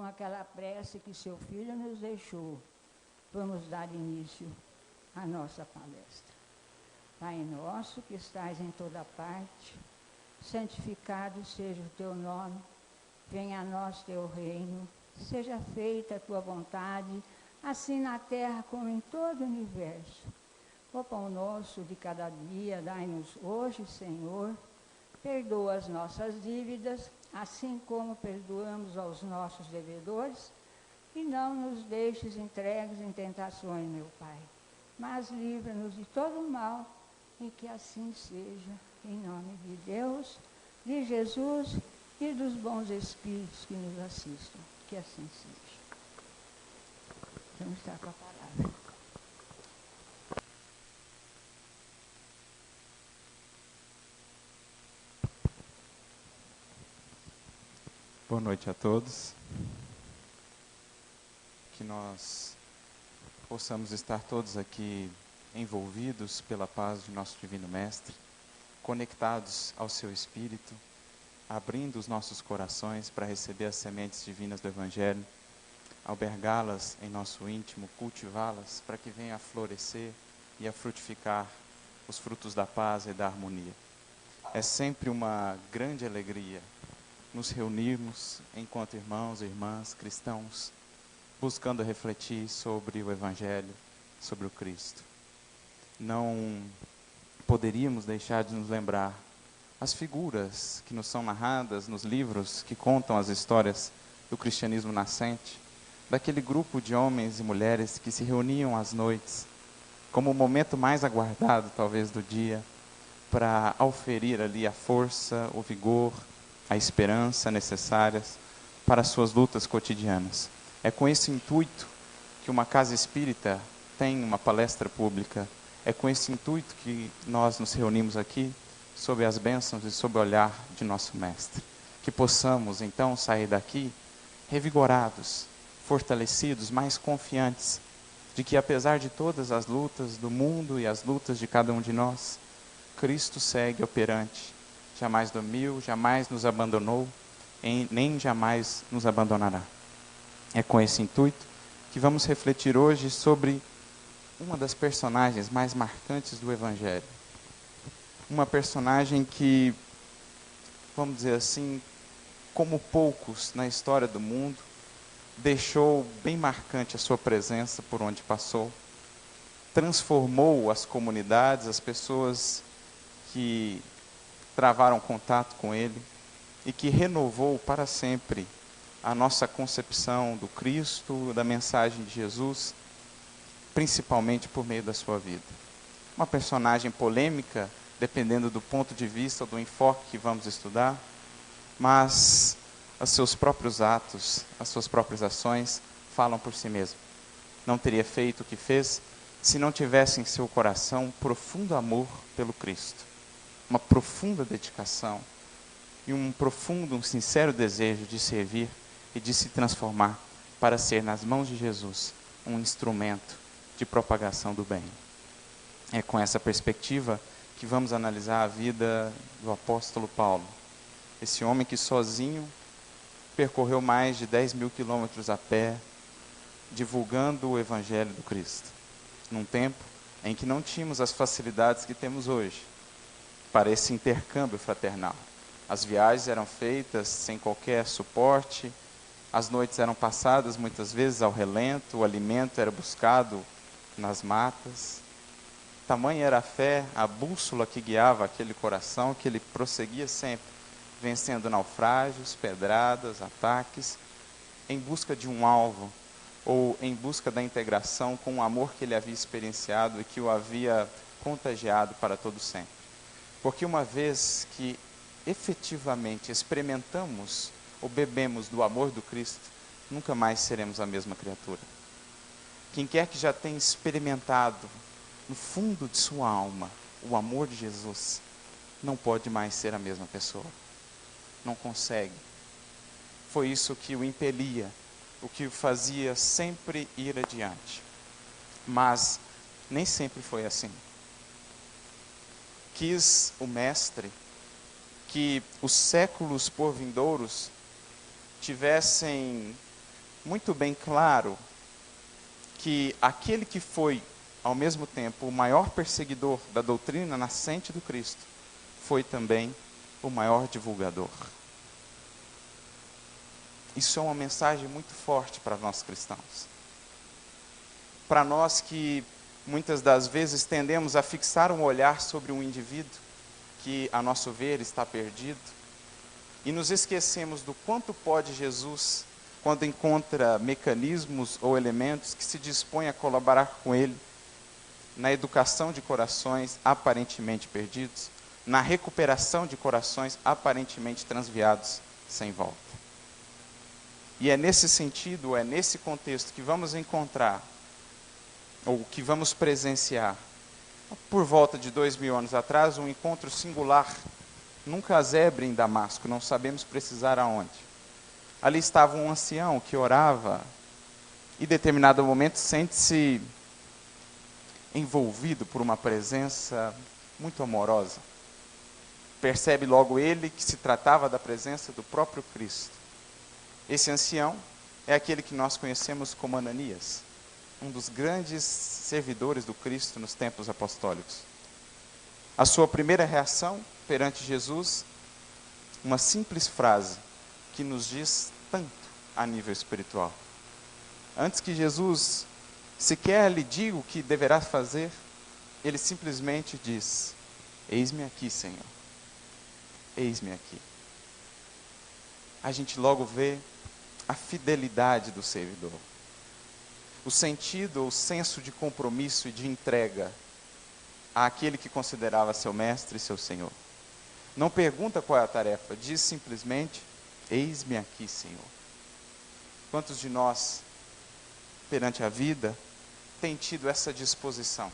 com aquela prece que seu filho nos deixou, vamos dar início à nossa palestra. Pai nosso que estais em toda parte, santificado seja o teu nome, venha a nós teu reino, seja feita a tua vontade, assim na terra como em todo o universo. O pão nosso de cada dia, dai-nos hoje, Senhor. Perdoa as nossas dívidas, assim como perdoamos aos nossos devedores. E não nos deixes entregues em tentações, meu Pai, mas livra-nos de todo o mal, e que assim seja, em nome de Deus, de Jesus e dos bons espíritos que nos assistam. Que assim seja. Vamos estar com a palavra. Boa noite a todos. Que nós possamos estar todos aqui envolvidos pela paz de nosso Divino Mestre, conectados ao seu Espírito, abrindo os nossos corações para receber as sementes divinas do Evangelho, albergá-las em nosso íntimo, cultivá-las para que venha a florescer e a frutificar os frutos da paz e da harmonia. É sempre uma grande alegria nos reunirmos enquanto irmãos e irmãs cristãos, buscando refletir sobre o Evangelho, sobre o Cristo. Não poderíamos deixar de nos lembrar as figuras que nos são narradas nos livros que contam as histórias do cristianismo nascente, daquele grupo de homens e mulheres que se reuniam às noites, como o momento mais aguardado, talvez, do dia, para auferir ali a força, o vigor, a esperança necessárias para as suas lutas cotidianas. É com esse intuito que uma casa espírita tem uma palestra pública. É com esse intuito que nós nos reunimos aqui, sob as bênçãos e sob o olhar de nosso Mestre. Que possamos, então, sair daqui revigorados, fortalecidos, mais confiantes de que, apesar de todas as lutas do mundo e as lutas de cada um de nós, Cristo segue operante, jamais dormiu, jamais nos abandonou, nem jamais nos abandonará. É com esse intuito que vamos refletir hoje sobre uma das personagens mais marcantes do Evangelho. Uma personagem que, vamos dizer assim, como poucos na história do mundo, deixou bem marcante a sua presença por onde passou, transformou as comunidades, as pessoas que travaram contato com ele e que renovou para sempre a nossa concepção do Cristo, da mensagem de Jesus, principalmente por meio da sua vida. Uma personagem polêmica, dependendo do ponto de vista, do enfoque que vamos estudar, mas os seus próprios atos, as suas próprias ações falam por si mesmo. Não teria feito o que fez se não tivesse em seu coração profundo amor pelo Cristo, uma profunda dedicação e um sincero desejo de servir e de se transformar para ser, nas mãos de Jesus, um instrumento de propagação do bem. É com essa perspectiva que vamos analisar a vida do apóstolo Paulo, esse homem que sozinho percorreu mais de 10.000 quilômetros a pé, divulgando o Evangelho do Cristo, num tempo em que não tínhamos as facilidades que temos hoje para esse intercâmbio fraternal. As viagens eram feitas sem qualquer suporte, as noites eram passadas muitas vezes ao relento, o alimento era buscado nas matas. Tamanha era a fé, a bússola que guiava aquele coração, que ele prosseguia sempre, vencendo naufrágios, pedradas, ataques, em busca de um alvo, ou em busca da integração com o amor que ele havia experienciado e que o havia contagiado para todo sempre. Porque uma vez que efetivamente experimentamos ou bebemos do amor do Cristo, nunca mais seremos a mesma criatura. Quem quer que já tenha experimentado no fundo de sua alma o amor de Jesus, não pode mais ser a mesma pessoa. Não consegue. Foi isso que o impelia, o que o fazia sempre ir adiante. Mas nem sempre foi assim. Quis o Mestre que os séculos por vindouros tivessem muito bem claro que aquele que foi, ao mesmo tempo, o maior perseguidor da doutrina nascente do Cristo, foi também o maior divulgador. Isso é uma mensagem muito forte para nós cristãos. Para nós que muitas das vezes tendemos a fixar um olhar sobre um indivíduo que, a nosso ver, está perdido, e nos esquecemos do quanto pode Jesus, quando encontra mecanismos ou elementos que se dispõem a colaborar com ele na educação de corações aparentemente perdidos, na recuperação de corações aparentemente transviados sem volta. E é nesse sentido, é nesse contexto que vamos encontrar, ou que vamos presenciar, por volta de 2000 anos atrás, um encontro singular, num casebre em Damasco, não sabemos precisar aonde. Ali estava um ancião que orava, e em determinado momento sente-se envolvido por uma presença muito amorosa. Percebe logo ele que se tratava da presença do próprio Cristo. Esse ancião é aquele que nós conhecemos como Ananias, um dos grandes servidores do Cristo nos tempos apostólicos. A sua primeira reação perante Jesus, uma simples frase que nos diz tanto a nível espiritual. Antes que Jesus sequer lhe diga o que deverá fazer, ele simplesmente diz: eis-me aqui, Senhor. Eis-me aqui. A gente logo vê a fidelidade do servidor. O sentido, o senso de compromisso e de entrega àquele que considerava seu mestre e seu Senhor. Não pergunta qual é a tarefa, diz simplesmente: eis-me aqui, Senhor. Quantos de nós, perante a vida, tem tido essa disposição?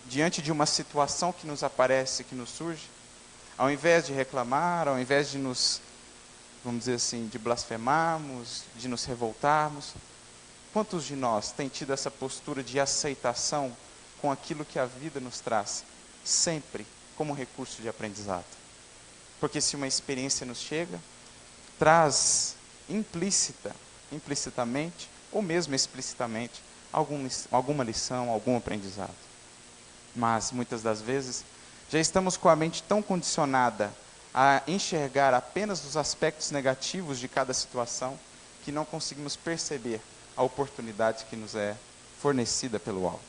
Diante de uma situação que nos aparece, que nos surge, ao invés de reclamar, ao invés de nos, vamos dizer assim, de blasfemarmos, de nos revoltarmos, quantos de nós tem tido essa postura de aceitação com aquilo que a vida nos traz, sempre como recurso de aprendizado? Porque se uma experiência nos chega, traz implicitamente, ou mesmo explicitamente, alguma lição, algum aprendizado. Mas, muitas das vezes, já estamos com a mente tão condicionada a enxergar apenas os aspectos negativos de cada situação, que não conseguimos perceber a oportunidade que nos é fornecida pelo alto.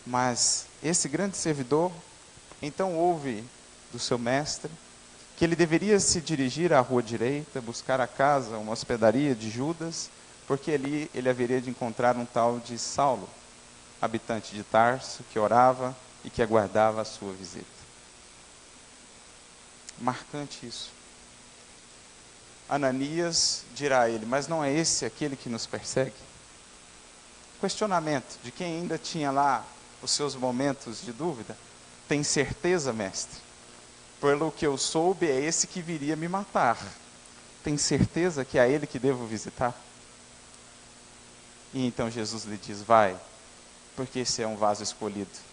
Mas esse grande servidor, então ouve do seu mestre, que ele deveria se dirigir à rua direita, buscar a casa, uma hospedaria de Judas, porque ali ele haveria de encontrar um tal de Saulo, habitante de Tarso, que orava e que aguardava a sua visita. Marcante isso. Ananias dirá a ele: mas não é esse aquele que nos persegue? Questionamento de quem ainda tinha lá os seus momentos de dúvida. Tem certeza, mestre? Pelo que eu soube, é esse que viria me matar. Tem certeza que é a ele que devo visitar? E então Jesus lhe diz: vai, porque esse é um vaso escolhido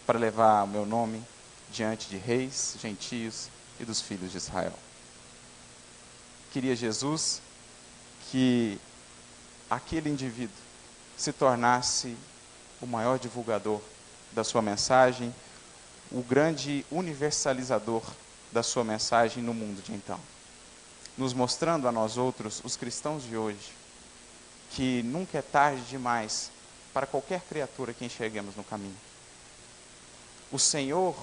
para levar o meu nome diante de reis, gentios e dos filhos de Israel. Queria Jesus que aquele indivíduo se tornasse o maior divulgador da sua mensagem, o grande universalizador da sua mensagem no mundo de então. Nos mostrando a nós outros, os cristãos de hoje, que nunca é tarde demais para qualquer criatura que enxerguemos no caminho. O Senhor,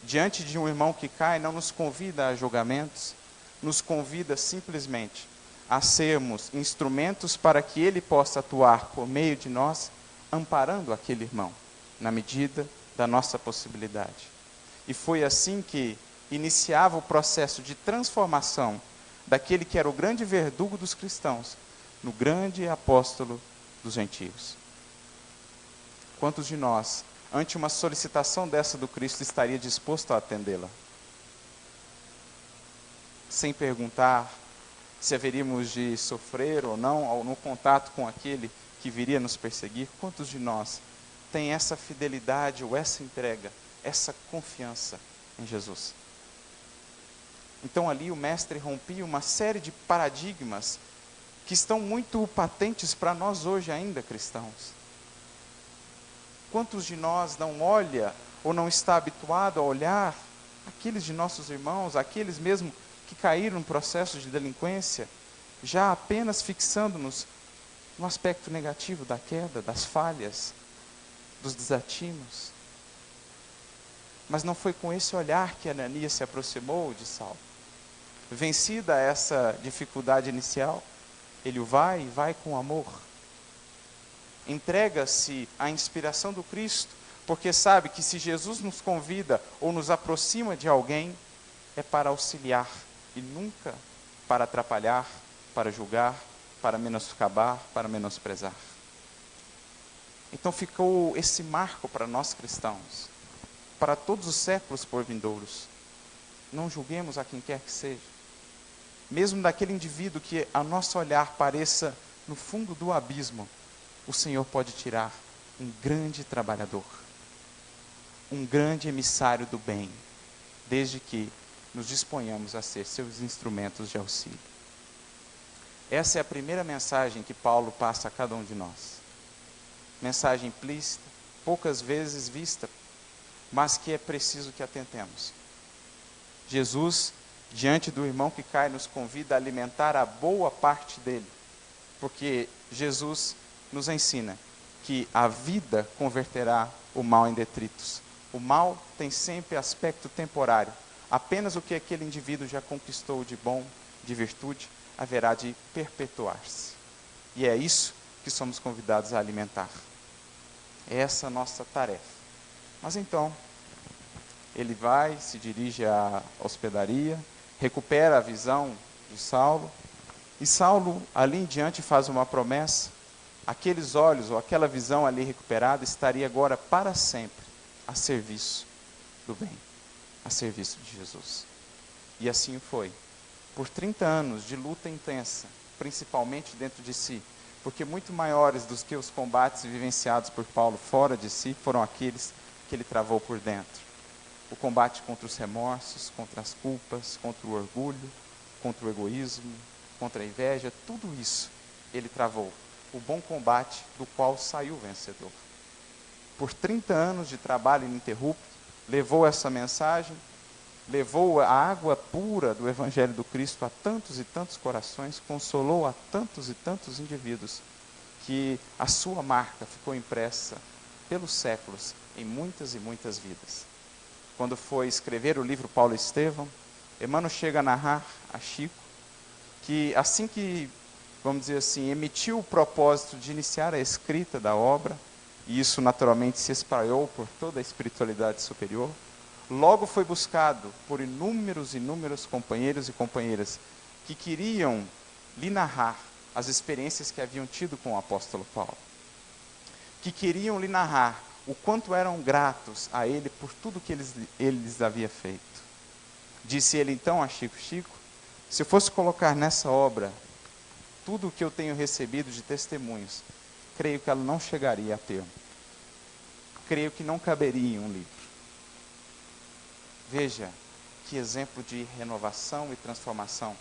diante de um irmão que cai, não nos convida a julgamentos, nos convida simplesmente a sermos instrumentos para que Ele possa atuar por meio de nós, amparando aquele irmão, na medida da nossa possibilidade. E foi assim que iniciava o processo de transformação daquele que era o grande verdugo dos cristãos, no grande apóstolo dos gentios. Quantos de nós, ante uma solicitação dessa do Cristo, estaria disposto a atendê-la? Sem perguntar se haveríamos de sofrer ou não no contato com aquele que viria nos perseguir. Quantos de nós tem essa fidelidade ou essa entrega, essa confiança em Jesus? Então ali o mestre rompia uma série de paradigmas que estão muito patentes para nós hoje ainda, cristãos. Quantos de nós não olha ou não está habituado a olhar aqueles de nossos irmãos, aqueles mesmo que caíram no processo de delinquência, já apenas fixando-nos no aspecto negativo da queda, das falhas, dos desatinos? Mas não foi com esse olhar que Ananias se aproximou de Saulo. Vencida essa dificuldade inicial, ele vai com amor. Entrega-se à inspiração do Cristo, porque sabe que se Jesus nos convida ou nos aproxima de alguém, é para auxiliar e nunca para atrapalhar, para julgar, para menoscabar, para menosprezar. Então ficou esse marco para nós cristãos, para todos os séculos por vindouros. Não julguemos a quem quer que seja. Mesmo daquele indivíduo que a nosso olhar pareça no fundo do abismo, o Senhor pode tirar um grande trabalhador, um grande emissário do bem, desde que nos disponhamos a ser seus instrumentos de auxílio. Essa é a primeira mensagem que Paulo passa a cada um de nós. Mensagem implícita, poucas vezes vista, mas que é preciso que atentemos. Jesus, diante do irmão que cai, nos convida a alimentar a boa parte dele, porque Jesus nos ensina que a vida converterá o mal em detritos. O mal tem sempre aspecto temporário. Apenas o que aquele indivíduo já conquistou de bom, de virtude, haverá de perpetuar-se. E é isso que somos convidados a alimentar. É essa a nossa tarefa. Mas então, ele vai, se dirige à hospedaria, recupera a visão de Saulo, e Saulo, ali em diante, faz uma promessa. Aqueles olhos, ou aquela visão ali recuperada, estaria agora para sempre a serviço do bem, a serviço de Jesus. E assim foi. Por 30 anos de luta intensa, principalmente dentro de si, porque muito maiores do que os combates vivenciados por Paulo fora de si, foram aqueles que ele travou por dentro. O combate contra os remorsos, contra as culpas, contra o orgulho, contra o egoísmo, contra a inveja, tudo isso ele travou. O bom combate do qual saiu vencedor. Por 30 anos de trabalho ininterrupto, levou essa mensagem, levou a água pura do Evangelho do Cristo a tantos e tantos corações, consolou a tantos e tantos indivíduos, que a sua marca ficou impressa pelos séculos em muitas e muitas vidas. Quando foi escrever o livro Paulo e Estevão, Emmanuel chega a narrar a Chico, que assim que, vamos dizer assim, emitiu o propósito de iniciar a escrita da obra, e isso naturalmente se espalhou por toda a espiritualidade superior, logo foi buscado por inúmeros companheiros e companheiras que queriam lhe narrar as experiências que haviam tido com o apóstolo Paulo, que queriam lhe narrar o quanto eram gratos a ele por tudo que ele lhes havia feito. Disse ele então a Chico: Chico, se eu fosse colocar nessa obra tudo o que eu tenho recebido de testemunhos, creio que ela não chegaria a termo. Creio que não caberia em um livro. Veja que exemplo de renovação e transformação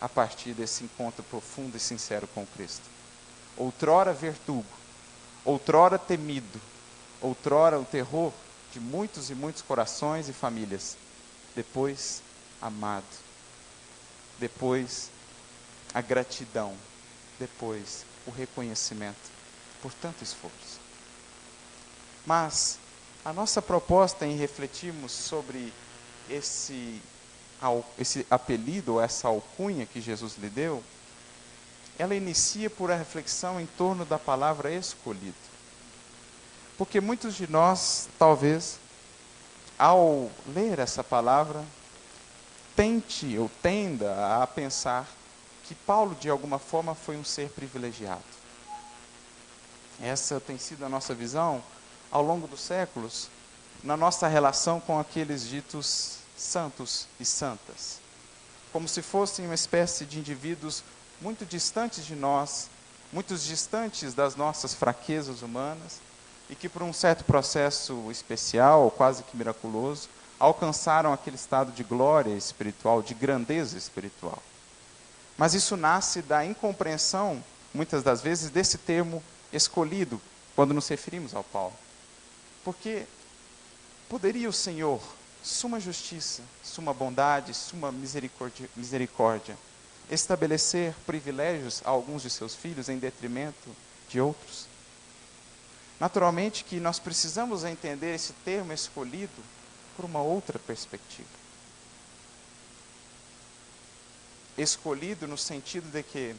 a partir desse encontro profundo e sincero com Cristo. Outrora verdugo, outrora temido, outrora o terror de muitos e muitos corações e famílias, depois amado, depois a gratidão, depois o reconhecimento por tanto esforço. Mas a nossa proposta em refletirmos sobre esse apelido, ou essa alcunha que Jesus lhe deu, ela inicia por a reflexão em torno da palavra escolhido. Porque muitos de nós, talvez, ao ler essa palavra, tente ou tenda a pensar que Paulo, de alguma forma, foi um ser privilegiado. Essa tem sido a nossa visão ao longo dos séculos, na nossa relação com aqueles ditos santos e santas. Como se fossem uma espécie de indivíduos muito distantes de nós, muito distantes das nossas fraquezas humanas, e que por um certo processo especial, quase que miraculoso, alcançaram aquele estado de glória espiritual, de grandeza espiritual. Mas isso nasce da incompreensão, muitas das vezes, desse termo escolhido, quando nos referimos ao Paulo. Porque poderia o Senhor, suma justiça, suma bondade, suma misericórdia, estabelecer privilégios a alguns de seus filhos em detrimento de outros? Naturalmente que nós precisamos entender esse termo escolhido por uma outra perspectiva. Escolhido no sentido de que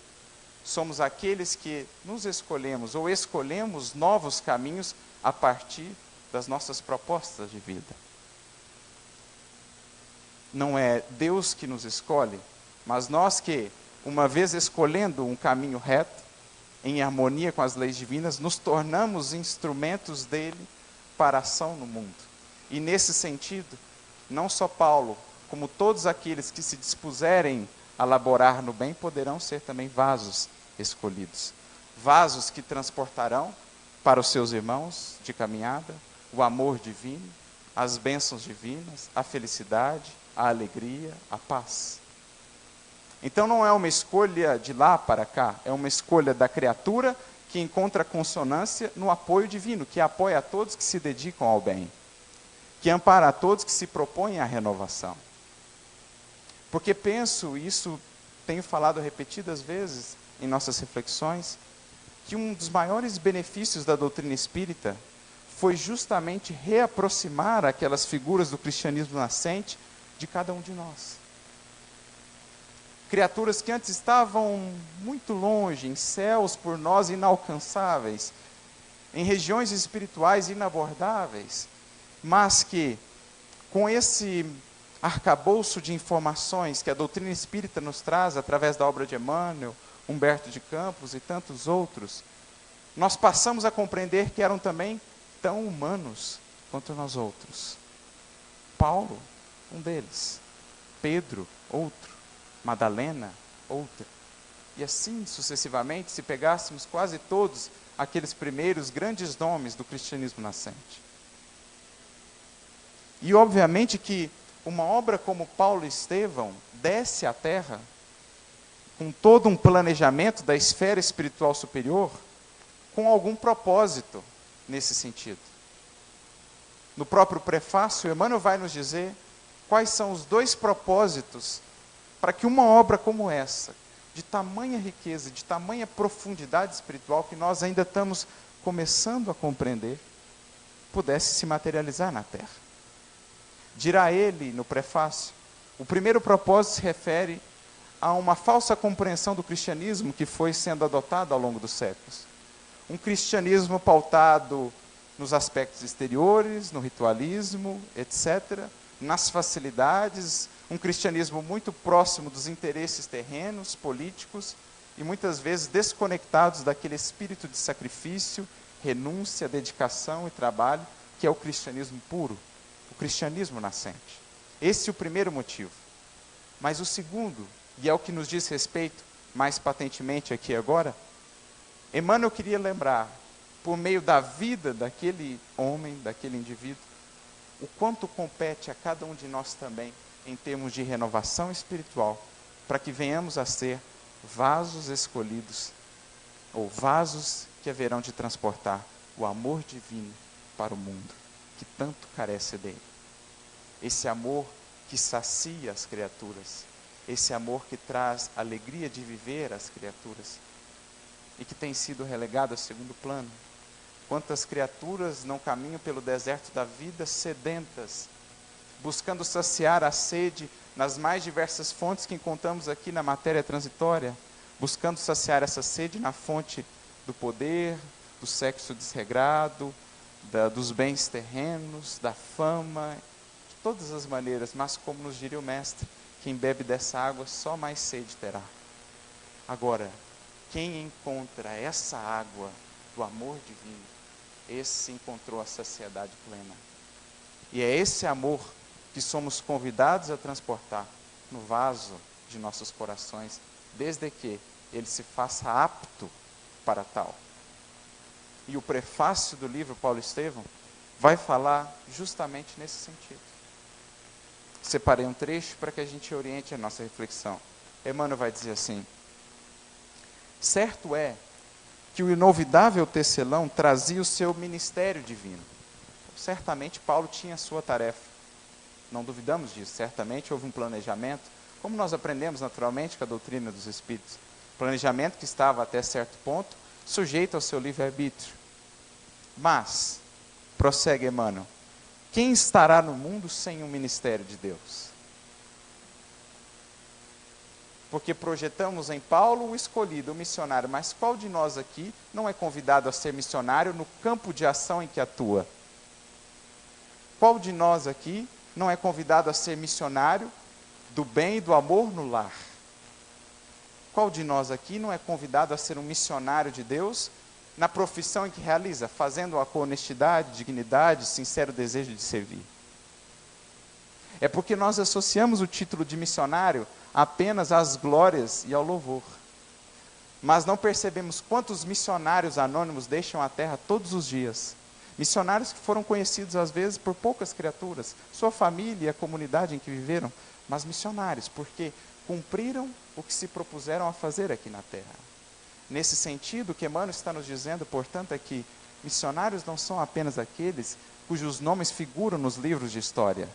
somos aqueles que nos escolhemos ou escolhemos novos caminhos a partir das nossas propostas de vida. Não é Deus que nos escolhe, mas nós que, uma vez escolhendo um caminho reto, em harmonia com as leis divinas, nos tornamos instrumentos dele para a ação no mundo. E nesse sentido, não só Paulo, como todos aqueles que se dispuserem a laborar no bem, poderão ser também vasos escolhidos. Vasos que transportarão para os seus irmãos de caminhada o amor divino, as bênçãos divinas, a felicidade, a alegria, a paz. Então não é uma escolha de lá para cá, é uma escolha da criatura que encontra consonância no apoio divino, que apoia a todos que se dedicam ao bem, que ampara a todos que se propõem à renovação. Porque penso, e isso tenho falado repetidas vezes em nossas reflexões, que um dos maiores benefícios da doutrina espírita foi justamente reaproximar aquelas figuras do cristianismo nascente de cada um de nós. Criaturas que antes estavam muito longe, em céus por nós inalcançáveis, em regiões espirituais inabordáveis, mas que, com esse arcabouço de informações que a doutrina espírita nos traz, através da obra de Emmanuel, Humberto de Campos e tantos outros, nós passamos a compreender que eram também tão humanos quanto nós outros. Paulo, um deles. Pedro, outro. Madalena, outra. E assim sucessivamente, se pegássemos quase todos aqueles primeiros grandes nomes do cristianismo nascente. E obviamente que uma obra como Paulo e Estevão desce à terra com todo um planejamento da esfera espiritual superior, com algum propósito nesse sentido. No próprio prefácio, Emmanuel vai nos dizer quais são os dois propósitos para que uma obra como essa, de tamanha riqueza, de tamanha profundidade espiritual, que nós ainda estamos começando a compreender, pudesse se materializar na Terra. Dirá ele, no prefácio, o primeiro propósito se refere a uma falsa compreensão do cristianismo que foi sendo adotado ao longo dos séculos. Um cristianismo pautado nos aspectos exteriores, no ritualismo, etc., nas facilidades, um cristianismo muito próximo dos interesses terrenos, políticos, e muitas vezes desconectados daquele espírito de sacrifício, renúncia, dedicação e trabalho, que é o cristianismo puro, o cristianismo nascente. Esse é o primeiro motivo. Mas o segundo, e é o que nos diz respeito mais patentemente aqui agora, Emmanuel queria lembrar, por meio da vida daquele homem, daquele indivíduo, o quanto compete a cada um de nós também, em termos de renovação espiritual, para que venhamos a ser vasos escolhidos, ou vasos que haverão de transportar o amor divino para o mundo, que tanto carece dele. Esse amor que sacia as criaturas, esse amor que traz alegria de viver às criaturas, e que tem sido relegado a segundo plano. Quantas criaturas não caminham pelo deserto da vida sedentas, buscando saciar a sede nas mais diversas fontes que encontramos aqui na matéria transitória, buscando saciar essa sede na fonte do poder, do sexo desregrado, dos bens terrenos, da fama, de todas as maneiras, mas como nos diria o Mestre, quem bebe dessa água só mais sede terá. Agora, quem encontra essa água do amor divino, esse encontrou a saciedade plena. E é esse amor que somos convidados a transportar no vaso de nossos corações, desde que ele se faça apto para tal. E o prefácio do livro Paulo e Estevão vai falar justamente nesse sentido. separei um trecho para que a gente oriente a nossa reflexão. Emmanuel vai dizer assim: certo é que o inovidável tecelão trazia o seu ministério divino. Certamente Paulo tinha a sua tarefa. Não duvidamos disso. Certamente houve um planejamento, como nós aprendemos naturalmente com a doutrina dos Espíritos. Planejamento que estava até certo ponto sujeito ao seu livre-arbítrio. Mas, prossegue Emmanuel, quem estará no mundo sem o ministério de Deus? Porque projetamos em Paulo o escolhido, o missionário, mas qual de nós aqui não é convidado a ser missionário no campo de ação em que atua? Qual de nós aqui não é convidado a ser missionário do bem e do amor no lar? Qual de nós aqui não é convidado a ser um missionário de Deus na profissão em que realiza, fazendo-a com honestidade, dignidade, sincero desejo de servir? É porque nós associamos o título de missionário apenas às glórias e ao louvor. Mas não percebemos quantos missionários anônimos deixam a terra todos os dias. Missionários que foram conhecidos às vezes por poucas criaturas, sua família e a comunidade em que viveram, mas missionários, porque cumpriram o que se propuseram a fazer aqui na terra. Nesse sentido, o que Emmanuel está nos dizendo, portanto, é que missionários não são apenas aqueles cujos nomes figuram nos livros de história.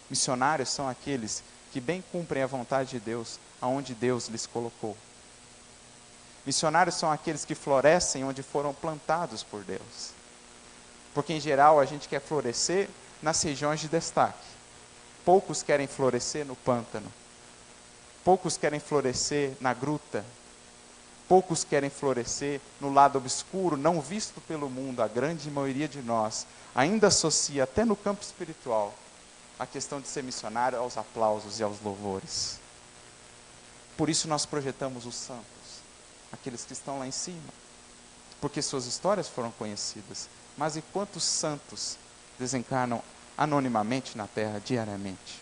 Missionários são aqueles que bem cumprem a vontade de Deus, aonde Deus lhes colocou. Missionários são aqueles que florescem onde foram plantados por Deus. Porque, em geral, a gente quer florescer nas regiões de destaque. Poucos querem florescer no pântano. Poucos querem florescer na gruta. Poucos querem florescer no lado obscuro, não visto pelo mundo. A grande maioria de nós ainda associa, até no campo espiritual, a questão de ser missionário aos aplausos e aos louvores. Por isso nós projetamos os santos, aqueles que estão lá em cima, porque suas histórias foram conhecidas. Mas e quantos santos desencarnam anonimamente na terra diariamente?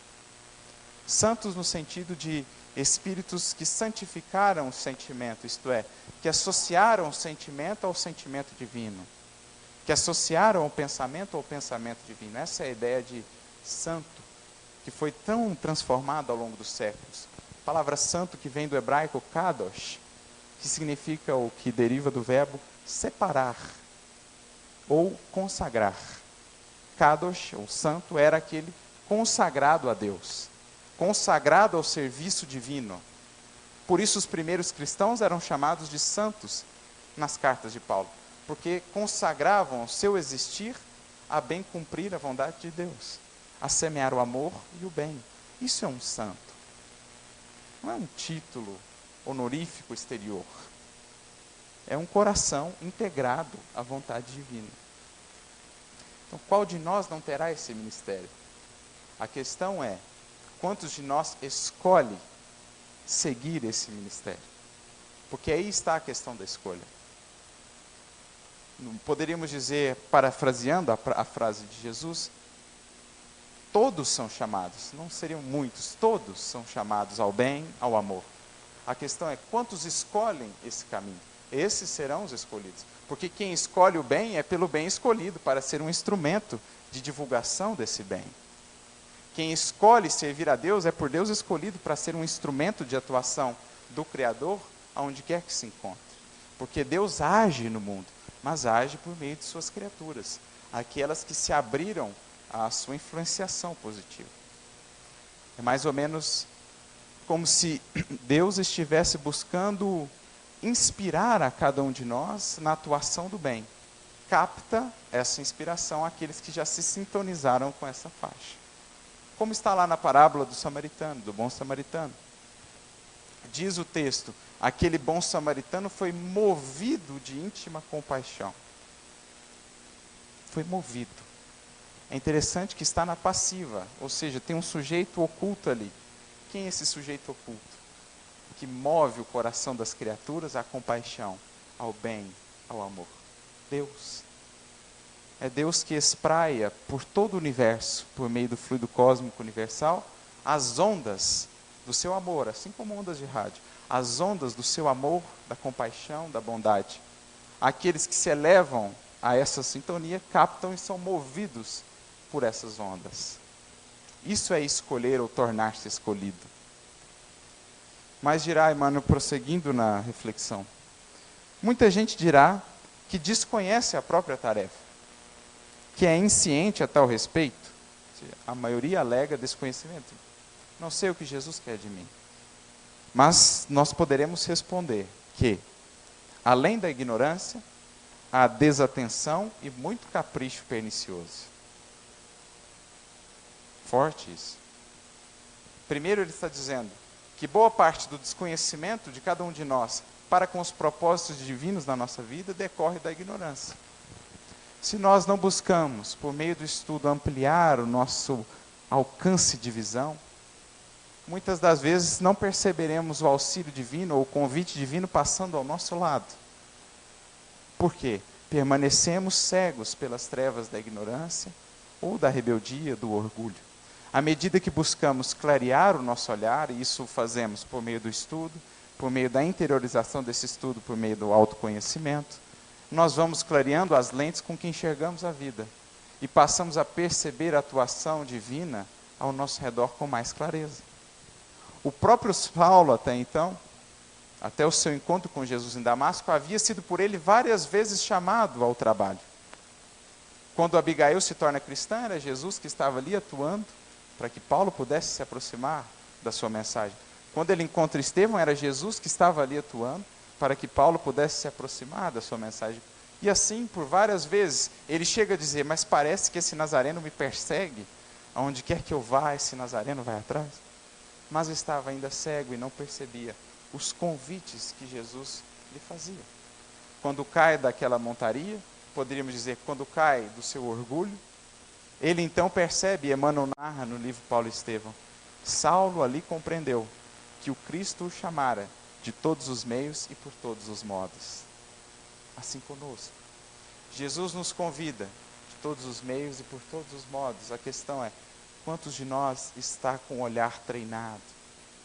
Santos no sentido de espíritos que santificaram o sentimento, isto é, que associaram o sentimento ao sentimento divino, que associaram o pensamento ao pensamento divino. Essa é a ideia de santo, que foi tão transformada ao longo dos séculos. A palavra santo, que vem do hebraico kadosh, que significa, ou que deriva do verbo separar ou consagrar. Kadosh, ou santo, era aquele consagrado a Deus, consagrado ao serviço divino. Por isso os primeiros cristãos eram chamados de santos nas cartas de Paulo, porque consagravam o seu existir a bem cumprir a vontade de Deus, a semear o amor e o bem. Isso é um santo. Não é um título honorífico exterior. É um coração integrado à vontade divina. Então, qual de nós não terá esse ministério? A questão é, quantos de nós escolhe seguir esse ministério? Porque aí está a questão da escolha. Poderíamos dizer, parafraseando a frase de Jesus, todos são chamados, não seriam muitos, todos são chamados ao bem, ao amor. A questão é, quantos escolhem esse caminho? Esses serão os escolhidos. Porque quem escolhe o bem é pelo bem escolhido, para ser um instrumento de divulgação desse bem. Quem escolhe servir a Deus é por Deus escolhido para ser um instrumento de atuação do Criador, aonde quer que se encontre. Porque Deus age no mundo, mas age por meio de suas criaturas, aquelas que se abriram à sua influenciação positiva. É mais ou menos como se Deus estivesse buscando inspirar a cada um de nós na atuação do bem. Capta essa inspiração aqueles que já se sintonizaram com essa faixa. Como está lá na parábola do samaritano, do bom samaritano. Diz o texto, aquele bom samaritano foi movido de íntima compaixão. Foi movido. É interessante que está na passiva, ou seja, tem um sujeito oculto ali. Quem é esse sujeito oculto? Que move o coração das criaturas à compaixão, ao bem, ao amor. Deus. É Deus que espraia por todo o universo, por meio do fluido cósmico universal, as ondas do seu amor, assim como ondas de rádio, as ondas do seu amor, da compaixão, da bondade. Aqueles que se elevam a essa sintonia captam e são movidos por essas ondas. Isso é escolher ou tornar-se escolhido. Mas dirá Emmanuel, prosseguindo na reflexão, muita gente dirá que desconhece a própria tarefa, que é insciente a tal respeito. A maioria alega desconhecimento. Não sei o que Jesus quer de mim. Mas nós poderemos responder que, além da ignorância, há desatenção e muito capricho pernicioso. Forte isso. Primeiro ele está dizendo que boa parte do desconhecimento de cada um de nós para com os propósitos divinos na nossa vida decorre da ignorância. Se nós não buscamos, por meio do estudo, ampliar o nosso alcance de visão, muitas das vezes não perceberemos o auxílio divino ou o convite divino passando ao nosso lado. Por quê? Permanecemos cegos pelas trevas da ignorância ou da rebeldia, do orgulho. À medida que buscamos clarear o nosso olhar, e isso fazemos por meio do estudo, por meio da interiorização desse estudo, por meio do autoconhecimento, nós vamos clareando as lentes com que enxergamos a vida e passamos a perceber a atuação divina ao nosso redor com mais clareza. O próprio Saulo, até então, até o seu encontro com Jesus em Damasco, havia sido por ele várias vezes chamado ao trabalho. Quando Abigail se torna cristã, era Jesus que estava ali atuando para que Paulo pudesse se aproximar da sua mensagem. Quando ele encontra Estevão, era Jesus que estava ali atuando para que Paulo pudesse se aproximar da sua mensagem. E assim, por várias vezes, ele chega a dizer, mas parece que esse Nazareno me persegue, aonde quer que eu vá, esse Nazareno vai atrás. Mas estava ainda cego e não percebia os convites que Jesus lhe fazia. Quando cai daquela montaria, poderíamos dizer, quando cai do seu orgulho, ele então percebe, Emmanuel narra no livro Paulo e Estevão, Saulo ali compreendeu que o Cristo o chamara de todos os meios e por todos os modos. Assim conosco. Jesus nos convida de todos os meios e por todos os modos. A questão é, quantos de nós está com o olhar treinado,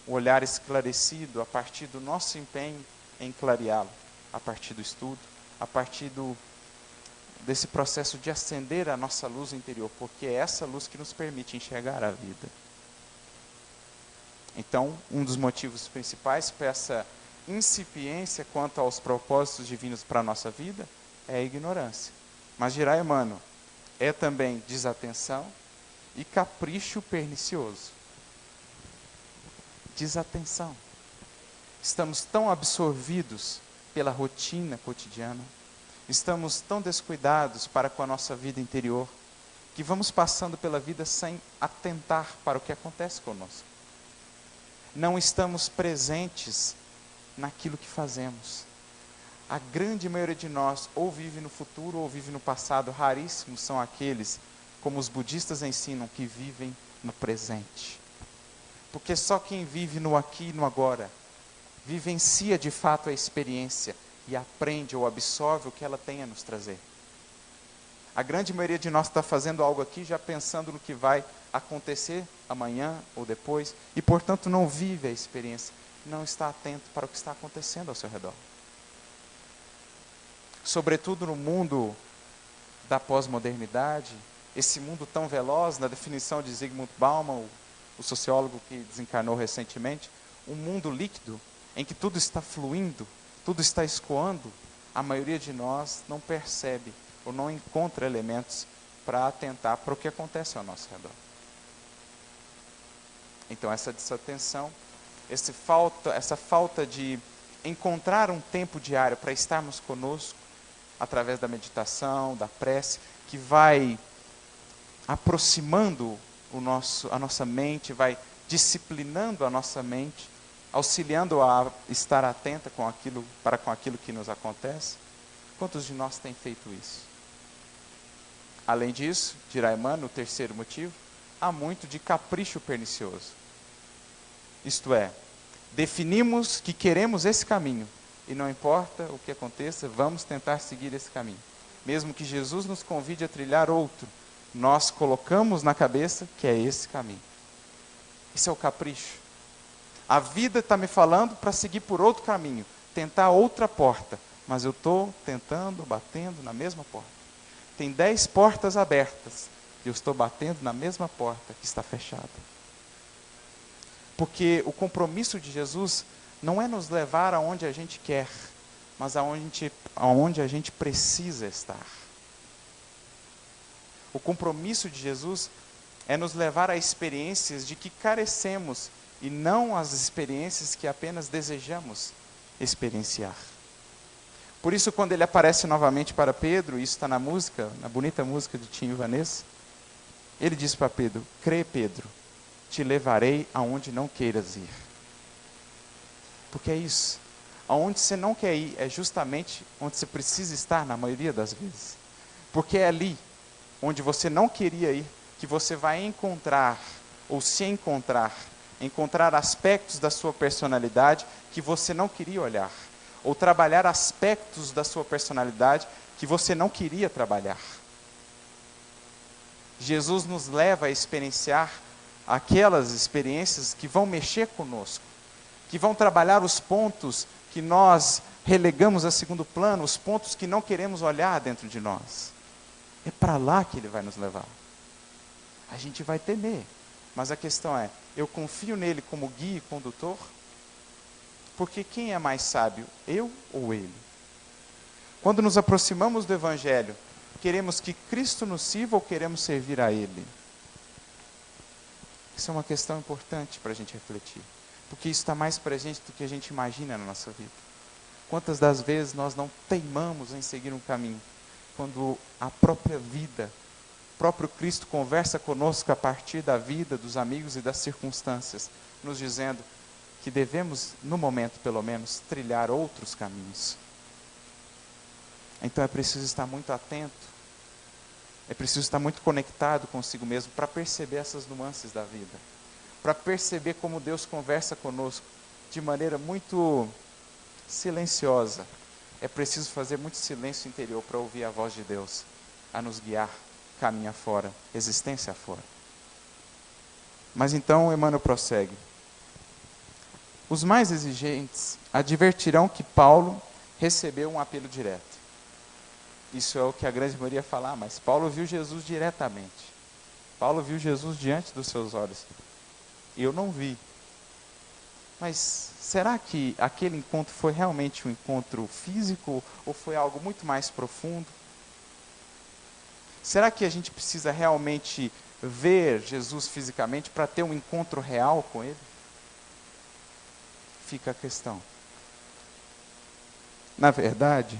o olhar esclarecido a partir do nosso empenho em clareá-lo, a partir do estudo, a partir desse processo de acender a nossa luz interior, porque é essa luz que nos permite enxergar a vida. Então, um dos motivos principais para essa incipiência quanto aos propósitos divinos para a nossa vida é a ignorância. Mas dirá Emmanuel, é também desatenção e capricho pernicioso. Desatenção. Estamos tão absorvidos pela rotina cotidiana, estamos tão descuidados para com a nossa vida interior, que vamos passando pela vida sem atentar para o que acontece conosco. Não estamos presentes naquilo que fazemos. A grande maioria de nós ou vive no futuro ou vive no passado. Raríssimos são aqueles, como os budistas ensinam, que vivem no presente. Porque só quem vive no aqui e no agora vivencia de fato a experiência e aprende ou absorve o que ela tem a nos trazer. A grande maioria de nós está fazendo algo aqui já pensando no que vai acontecer amanhã ou depois, e portanto não vive a experiência, não está atento para o que está acontecendo ao seu redor. Sobretudo no mundo da pós-modernidade, esse mundo tão veloz, na definição de Zygmunt Bauman, o sociólogo que desencarnou recentemente, um mundo líquido, em que tudo está fluindo, tudo está escoando, a maioria de nós não percebe ou não encontra elementos para atentar para o que acontece ao nosso redor. Então essa desatenção, essa falta de encontrar um tempo diário para estarmos conosco, através da meditação, da prece, que vai aproximando a nossa mente, vai disciplinando a nossa mente, auxiliando a estar atenta com aquilo que nos acontece. Quantos de nós têm feito isso? Além disso, dirá Emmanuel, o terceiro motivo, há muito de capricho pernicioso. Isto é, definimos que queremos esse caminho, e não importa o que aconteça, vamos tentar seguir esse caminho. Mesmo que Jesus nos convide a trilhar outro, nós colocamos na cabeça que é esse caminho. Esse é o capricho. A vida está me falando para seguir por outro caminho, tentar outra porta, mas eu estou tentando, batendo na mesma porta. Tem 10 portas abertas, eu estou batendo na mesma porta que está fechada. Porque o compromisso de Jesus não é nos levar aonde a gente quer, mas aonde a gente precisa estar. O compromisso de Jesus é nos levar a experiências de que carecemos e não as experiências que apenas desejamos experienciar. Por isso, quando ele aparece novamente para Pedro, isso está na música, na bonita música de Tim e Vanessa, ele diz para Pedro: crê, Pedro, te levarei aonde não queiras ir. Porque é isso. Aonde você não quer ir é justamente onde você precisa estar na maioria das vezes. Porque é ali, onde você não queria ir, que você vai encontrar, ou se encontrar aspectos da sua personalidade que você não queria olhar. Ou trabalhar aspectos da sua personalidade que você não queria trabalhar. Jesus nos leva a experienciar aquelas experiências que vão mexer conosco, que vão trabalhar os pontos que nós relegamos a segundo plano, os pontos que não queremos olhar dentro de nós. É para lá que ele vai nos levar. A gente vai temer, mas a questão é, eu confio nele como guia e condutor? Porque quem é mais sábio, eu ou ele? Quando nos aproximamos do Evangelho, queremos que Cristo nos sirva ou queremos servir a Ele? Isso é uma questão importante para a gente refletir. Porque isso está mais presente do que a gente imagina na nossa vida. Quantas das vezes nós não teimamos em seguir um caminho, quando a própria vida, o próprio Cristo conversa conosco a partir da vida, dos amigos e das circunstâncias, nos dizendo que devemos, no momento pelo menos, trilhar outros caminhos. Então é preciso estar muito atento, é preciso estar muito conectado consigo mesmo para perceber essas nuances da vida, para perceber como Deus conversa conosco de maneira muito silenciosa. É preciso fazer muito silêncio interior para ouvir a voz de Deus, a nos guiar, caminho afora, existência afora. Mas então Emmanuel prossegue. Os mais exigentes advertirão que Paulo recebeu um apelo direto. Isso é o que a grande maioria fala, mas Paulo viu Jesus diretamente. Paulo viu Jesus diante dos seus olhos. Eu não vi. Mas será que aquele encontro foi realmente um encontro físico ou foi algo muito mais profundo? Será que a gente precisa realmente ver Jesus fisicamente para ter um encontro real com Ele? Fica a questão. Na verdade,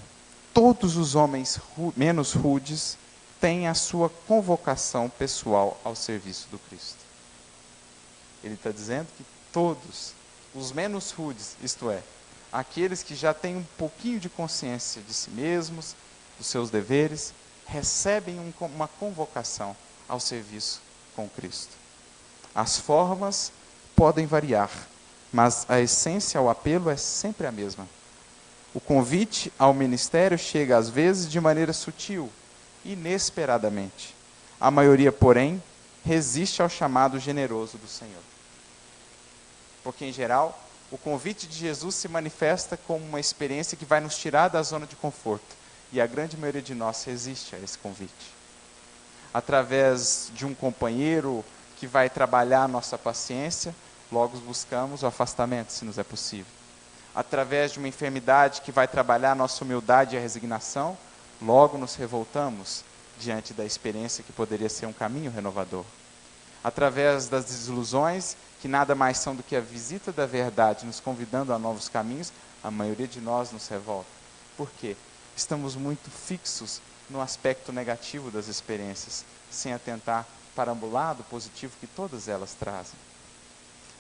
todos os homens menos rudes têm a sua convocação pessoal ao serviço do Cristo. Ele está dizendo que todos, os menos rudes, isto é, aqueles que já têm um pouquinho de consciência de si mesmos, dos seus deveres, recebem uma convocação ao serviço com Cristo. As formas podem variar, mas a essência, o apelo é sempre a mesma. O convite ao ministério chega às vezes de maneira sutil, inesperadamente. A maioria, porém, resiste ao chamado generoso do Senhor. Porque, em geral, o convite de Jesus se manifesta como uma experiência que vai nos tirar da zona de conforto. E a grande maioria de nós resiste a esse convite. Através de um companheiro que vai trabalhar a nossa paciência, logo buscamos o afastamento, se nos é possível. Através de uma enfermidade que vai trabalhar a nossa humildade e a resignação, logo nos revoltamos diante da experiência que poderia ser um caminho renovador. Através das desilusões, que nada mais são do que a visita da verdade, nos convidando a novos caminhos, a maioria de nós nos revolta. Por quê? Estamos muito fixos no aspecto negativo das experiências, sem atentar para o lado positivo que todas elas trazem.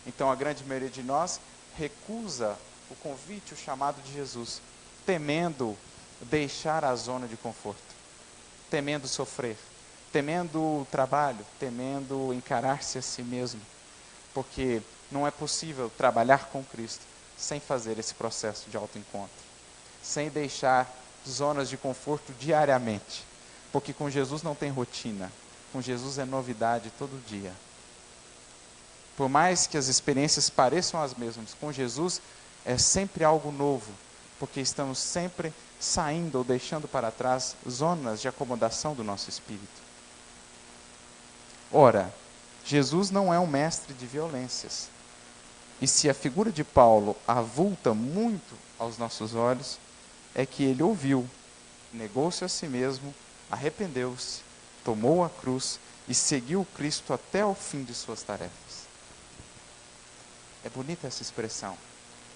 Então a grande maioria de nós recusa o convite, o chamado de Jesus, temendo deixar a zona de conforto, temendo sofrer, temendo o trabalho, temendo encarar-se a si mesmo, porque não é possível trabalhar com Cristo sem fazer esse processo de autoencontro, sem deixar zonas de conforto diariamente, porque com Jesus não tem rotina, com Jesus é novidade todo dia. Por mais que as experiências pareçam as mesmas, com Jesus é sempre algo novo, porque estamos sempre saindo ou deixando para trás zonas de acomodação do nosso espírito. Ora, Jesus não é um mestre de violências. E se a figura de Paulo avulta muito aos nossos olhos, é que ele ouviu, negou-se a si mesmo, arrependeu-se, tomou a cruz e seguiu Cristo até o fim de suas tarefas. É bonita essa expressão.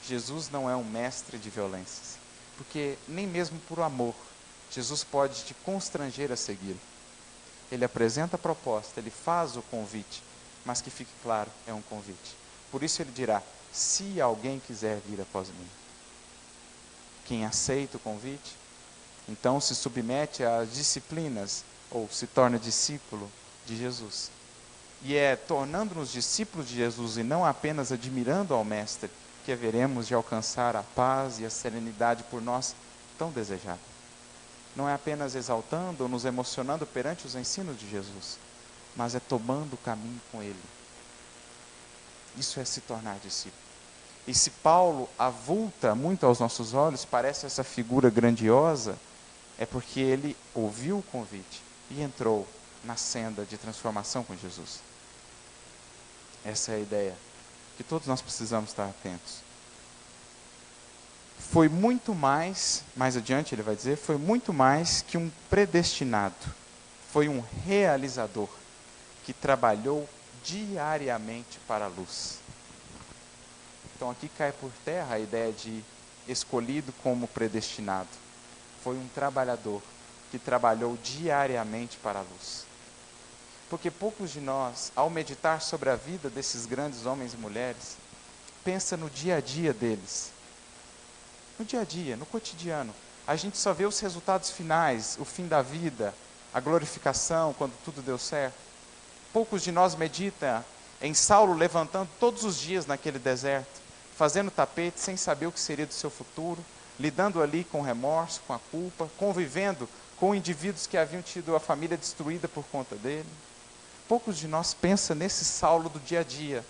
Jesus não é um mestre de violências, porque nem mesmo por amor, Jesus pode te constranger a segui-lo. Ele apresenta a proposta, ele faz o convite, mas que fique claro, é um convite. Por isso ele dirá, se alguém quiser vir após mim. Quem aceita o convite, então se submete às disciplinas, ou se torna discípulo de Jesus. E é tornando-nos discípulos de Jesus e não apenas admirando ao Mestre, que haveremos de alcançar a paz e a serenidade por nós tão desejada. Não é apenas exaltando ou nos emocionando perante os ensinos de Jesus, mas é tomando o caminho com Ele. Isso é se tornar discípulo. E se Paulo avulta muito aos nossos olhos, parece essa figura grandiosa, é porque ele ouviu o convite e entrou na senda de transformação com Jesus. Essa é a ideia que todos nós precisamos estar atentos. Foi muito mais adiante ele vai dizer, foi muito mais que um predestinado. Foi um realizador que trabalhou diariamente para a luz. Então aqui cai por terra a ideia de escolhido como predestinado. Foi um trabalhador que trabalhou diariamente para a luz. Porque poucos de nós, ao meditar sobre a vida desses grandes homens e mulheres, pensa no dia a dia deles. No dia a dia, no cotidiano. A gente só vê os resultados finais, o fim da vida, a glorificação, quando tudo deu certo. Poucos de nós meditam em Saulo levantando todos os dias naquele deserto, fazendo tapete sem saber o que seria do seu futuro, lidando ali com remorso, com a culpa, convivendo com indivíduos que haviam tido a família destruída por conta dele. Poucos de nós pensam nesse Saulo do dia a dia.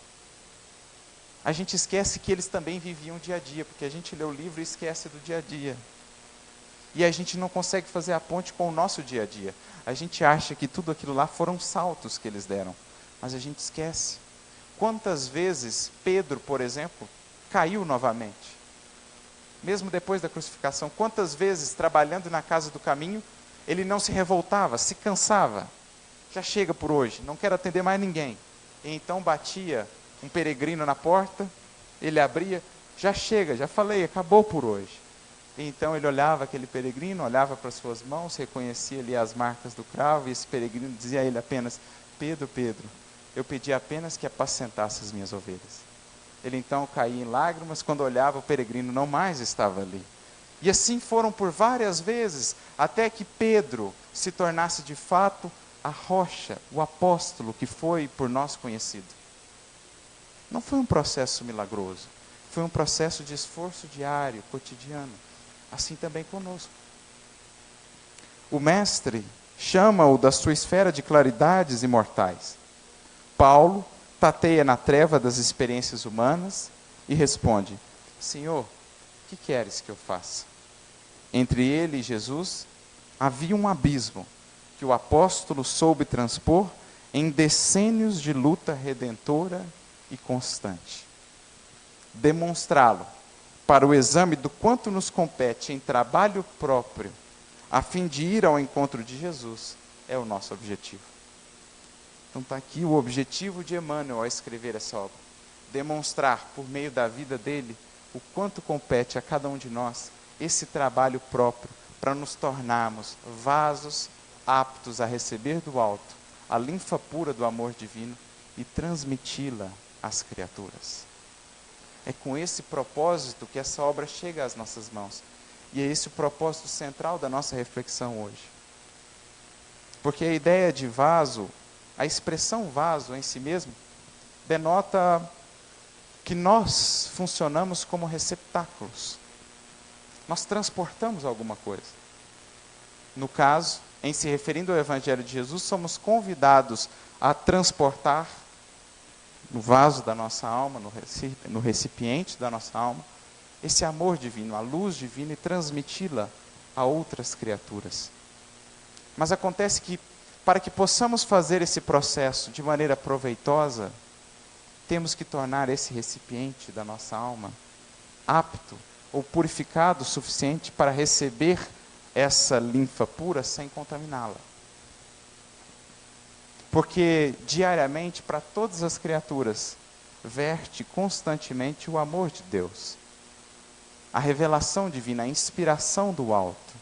A gente esquece que eles também viviam o dia a dia, porque a gente lê o livro e esquece do dia a dia. E a gente não consegue fazer a ponte com o nosso dia a dia. A gente acha que tudo aquilo lá foram saltos que eles deram, mas a gente esquece. Quantas vezes Pedro, por exemplo, caiu novamente? Mesmo depois da crucificação, quantas vezes, trabalhando na casa do caminho, ele não se revoltava, se cansava. Já chega por hoje, não quero atender mais ninguém. E então batia um peregrino na porta, ele abria, já chega, já falei, acabou por hoje. E então ele olhava aquele peregrino, olhava para suas mãos, reconhecia ali as marcas do cravo, e esse peregrino dizia a ele apenas, Pedro, Pedro, eu pedi apenas que apacentasse as minhas ovelhas. Ele então caía em lágrimas, quando olhava o peregrino não mais estava ali. E assim foram por várias vezes, até que Pedro se tornasse de fato a rocha, o apóstolo que foi por nós conhecido. Não foi um processo milagroso, foi um processo de esforço diário, cotidiano. Assim também conosco. O Mestre chama-o da sua esfera de claridades imortais. Paulo tateia na treva das experiências humanas e responde, Senhor, o que queres que eu faça? Entre ele e Jesus havia um abismo que o apóstolo soube transpor em decênios de luta redentora e constante. Demonstrá-lo para o exame do quanto nos compete em trabalho próprio, a fim de ir ao encontro de Jesus, é o nosso objetivo. Então está aqui o objetivo de Emmanuel ao escrever essa obra. Demonstrar, por meio da vida dele, o quanto compete a cada um de nós esse trabalho próprio, para nos tornarmos vasos aptos a receber do alto a linfa pura do amor divino e transmiti-la às criaturas. É com esse propósito que essa obra chega às nossas mãos. E é esse o propósito central da nossa reflexão hoje. Porque a ideia de vaso, a expressão vaso em si mesmo, denota que nós funcionamos como receptáculos. Nós transportamos alguma coisa. No caso, em se referindo ao Evangelho de Jesus, somos convidados a transportar no vaso da nossa alma, no recipiente da nossa alma, esse amor divino, a luz divina e transmiti-la a outras criaturas. Mas acontece que para que possamos fazer esse processo de maneira proveitosa, temos que tornar esse recipiente da nossa alma apto ou purificado o suficiente para receber essa linfa pura sem contaminá-la. Porque diariamente, para todas as criaturas, verte constantemente o amor de Deus, a revelação divina, a inspiração do alto.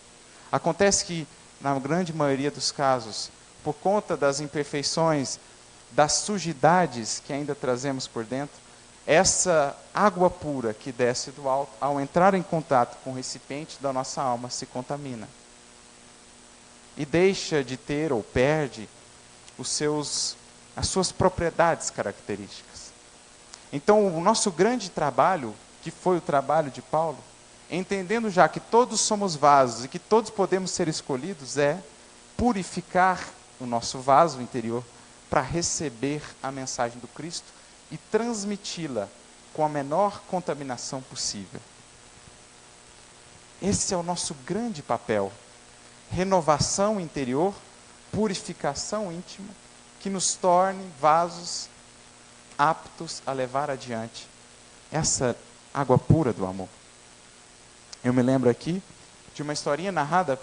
Acontece que, na grande maioria dos casos, por conta das imperfeições, das sujidades que ainda trazemos por dentro, essa água pura que desce do alto, ao entrar em contato com o recipiente da nossa alma, se contamina. E deixa de ter ou perde as suas propriedades características. Então, o nosso grande trabalho, que foi o trabalho de Paulo, entendendo já que todos somos vasos e que todos podemos ser escolhidos, é purificar o nosso vaso interior para receber a mensagem do Cristo e transmiti-la com a menor contaminação possível. Esse é o nosso grande papel. Renovação interior, purificação íntima, que nos torne vasos aptos a levar adiante essa água pura do amor. Eu me lembro aqui de uma historinha narrada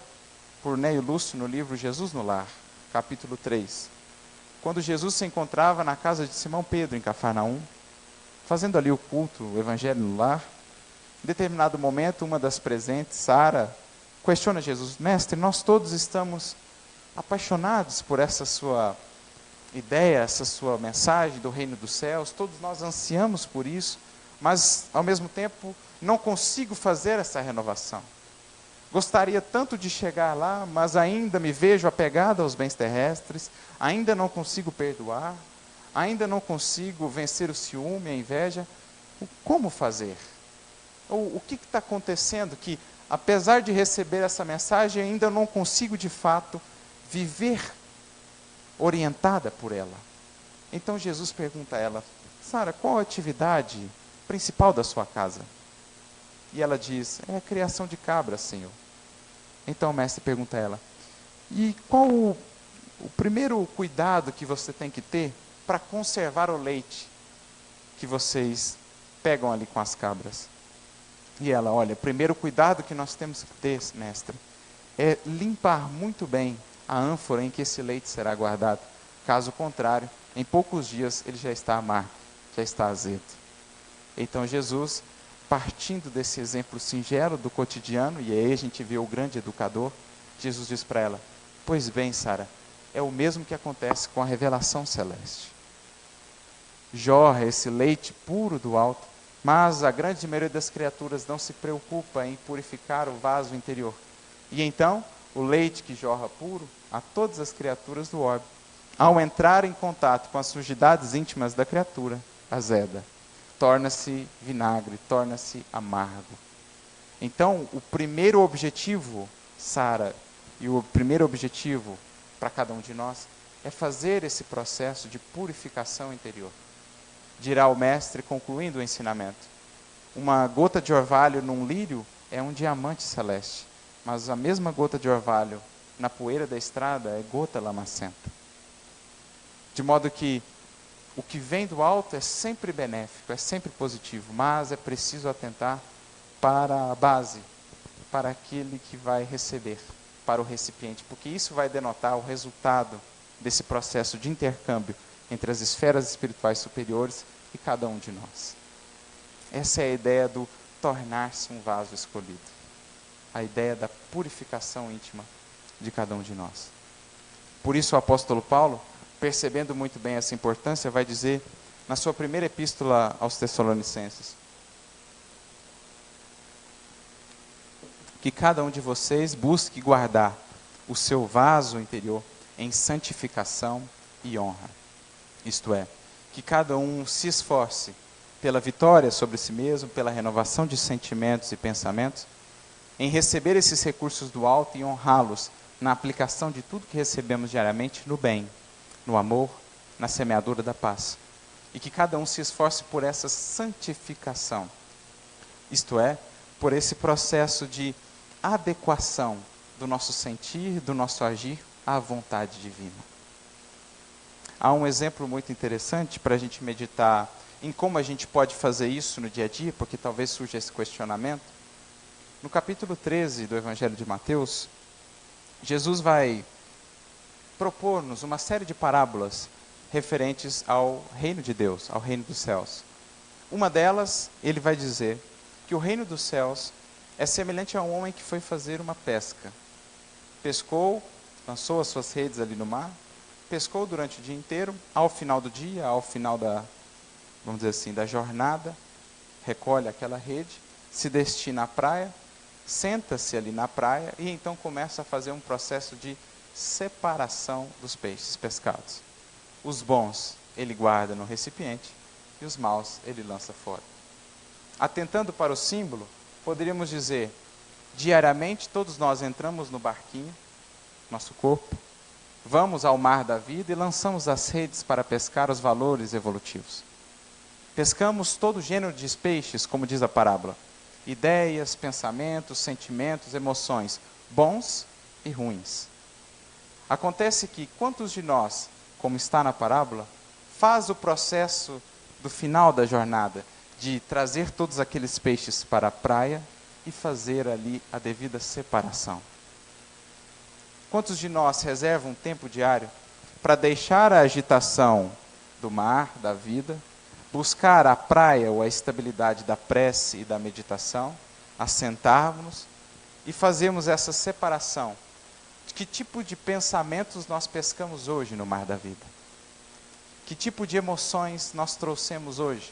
por Neio Lúcio no livro Jesus no Lar, capítulo 3. Quando Jesus se encontrava na casa de Simão Pedro, em Cafarnaum, fazendo ali o culto, o evangelho no lar, em determinado momento, uma das presentes, Sara, questiona Jesus: mestre, nós todos estamos apaixonados por essa sua ideia, essa sua mensagem do reino dos céus, todos nós ansiamos por isso, mas ao mesmo tempo não consigo fazer essa renovação. Gostaria tanto de chegar lá, mas ainda me vejo apegado aos bens terrestres, ainda não consigo perdoar, ainda não consigo vencer o ciúme, a inveja. Como fazer? O que está acontecendo que, apesar de receber essa mensagem, ainda não consigo de fato viver orientada por ela? Então Jesus pergunta a ela: Sara, qual a atividade principal da sua casa? E ela diz: é a criação de cabras, Senhor. Então o mestre pergunta a ela: e qual o primeiro cuidado que você tem que ter para conservar o leite que vocês pegam ali com as cabras? E ela: olha, o primeiro cuidado que nós temos que ter, mestre, é limpar muito bem a ânfora em que esse leite será guardado. Caso contrário, em poucos dias ele já está amargo, já está azedo. Então Jesus, partindo desse exemplo singelo do cotidiano, e aí a gente vê o grande educador, Jesus diz para ela: pois bem, Sara, é o mesmo que acontece com a revelação celeste. Jorra esse leite puro do alto, mas a grande maioria das criaturas não se preocupa em purificar o vaso interior. E então, o leite que jorra puro a todas as criaturas do orbe, ao entrar em contato com as sujidades íntimas da criatura, azeda, torna-se vinagre, torna-se amargo. Então, o primeiro objetivo, Sara, e o primeiro objetivo para cada um de nós, é fazer esse processo de purificação interior. Dirá o mestre, concluindo o ensinamento: uma gota de orvalho num lírio é um diamante celeste, mas a mesma gota de orvalho na poeira da estrada é gota lamacenta. De modo que o que vem do alto é sempre benéfico, é sempre positivo, mas é preciso atentar para a base, para aquele que vai receber, para o recipiente, porque isso vai denotar o resultado desse processo de intercâmbio entre as esferas espirituais superiores e cada um de nós. Essa é a ideia do tornar-se um vaso escolhido, a ideia da purificação íntima de cada um de nós. Por isso o apóstolo Paulo, percebendo muito bem essa importância, vai dizer na sua primeira epístola aos Tessalonicenses que cada um de vocês busque guardar o seu vaso interior em santificação e honra. Isto é, que cada um se esforce pela vitória sobre si mesmo, pela renovação de sentimentos e pensamentos, em receber esses recursos do alto e honrá-los na aplicação de tudo que recebemos diariamente no bem, no amor, na semeadura da paz. E que cada um se esforce por essa santificação, isto é, por esse processo de adequação do nosso sentir, do nosso agir, à vontade divina. Há um exemplo muito interessante para a gente meditar em como a gente pode fazer isso no dia a dia, porque talvez surja esse questionamento. No capítulo 13 do Evangelho de Mateus, Jesus vai propor-nos uma série de parábolas referentes ao reino de Deus, ao reino dos céus. Uma delas, ele vai dizer que o reino dos céus é semelhante a um homem que foi fazer uma pesca. Pescou, lançou as suas redes ali no mar, pescou durante o dia inteiro, ao final do dia, ao final da, vamos dizer assim, da jornada, recolhe aquela rede, se destina à praia, senta-se ali na praia e então começa a fazer um processo de separação dos peixes pescados. Os bons ele guarda no recipiente e os maus ele lança fora. Atentando para o símbolo, poderíamos dizer, diariamente todos nós entramos no barquinho, nosso corpo, vamos ao mar da vida e lançamos as redes para pescar os valores evolutivos. Pescamos todo gênero de peixes, como diz a parábola. Ideias, pensamentos, sentimentos, emoções, bons e ruins. Acontece que quantos de nós, como está na parábola, faz o processo do final da jornada, de trazer todos aqueles peixes para a praia e fazer ali a devida separação? Quantos de nós reservam um tempo diário para deixar a agitação do mar, da vida, buscar a praia ou a estabilidade da prece e da meditação, assentarmos e fazermos essa separação? De que tipo de pensamentos nós pescamos hoje no mar da vida? Que tipo de emoções nós trouxemos hoje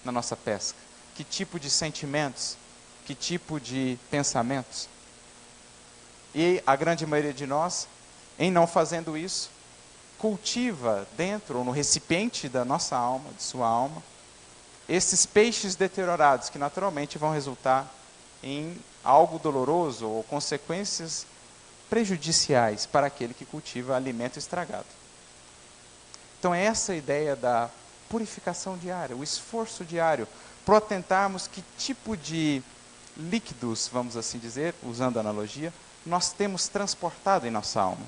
na nossa pesca? Que tipo de sentimentos? Que tipo de pensamentos? E a grande maioria de nós, em não fazendo isso, cultiva dentro ou no recipiente da nossa alma, de sua alma, esses peixes deteriorados que naturalmente vão resultar em algo doloroso ou consequências prejudiciais para aquele que cultiva alimento estragado. Então é essa a ideia da purificação diária, o esforço diário, para atentarmos que tipo de líquidos, vamos assim dizer, usando a analogia, nós temos transportado em nossa alma.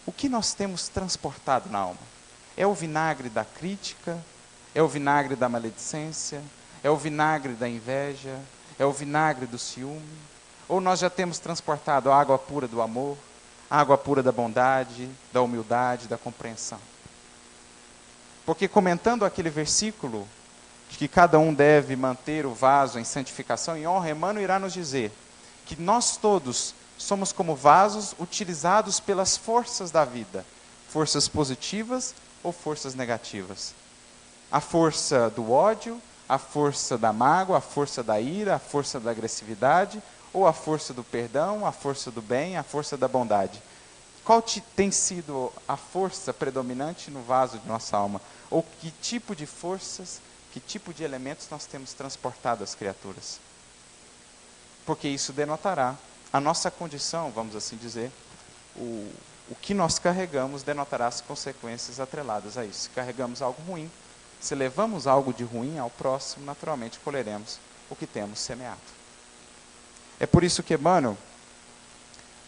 O que nós temos transportado na alma? É o vinagre da crítica? É o vinagre da maledicência? É o vinagre da inveja? É o vinagre do ciúme? Ou nós já temos transportado a água pura do amor, a água pura da bondade, da humildade, da compreensão? Porque comentando aquele versículo, de que cada um deve manter o vaso em santificação e honra, Emmanuel irá nos dizer que nós todos somos como vasos utilizados pelas forças da vida, forças positivas ou forças negativas. A força do ódio, a força da mágoa, a força da ira, a força da agressividade, ou a força do perdão, a força do bem, a força da bondade. Qual tem sido a força predominante no vaso de nossa alma? Ou que tipo de forças, que tipo de elementos nós temos transportado às criaturas? Porque isso denotará a nossa condição, vamos assim dizer, o que nós carregamos denotará as consequências atreladas a isso. Se carregamos algo ruim, se levamos algo de ruim ao próximo, naturalmente colheremos o que temos semeado. É por isso que Emmanuel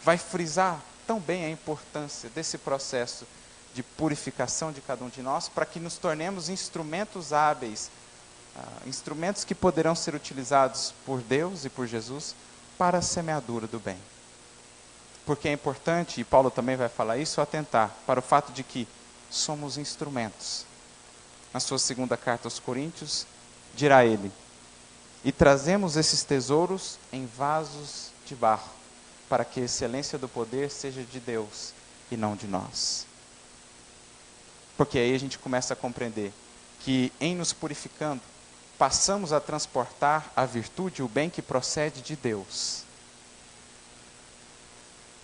vai frisar tão bem a importância desse processo de purificação de cada um de nós, para que nos tornemos instrumentos hábeis, instrumentos que poderão ser utilizados por Deus e por Jesus para a semeadura do bem. Porque é importante, e Paulo também vai falar isso, atentar para o fato de que somos instrumentos. Na sua segunda carta aos Coríntios, dirá ele: e trazemos esses tesouros em vasos de barro, para que a excelência do poder seja de Deus e não de nós. Porque aí a gente começa a compreender que em nos purificando, passamos a transportar a virtude, o bem que procede de Deus.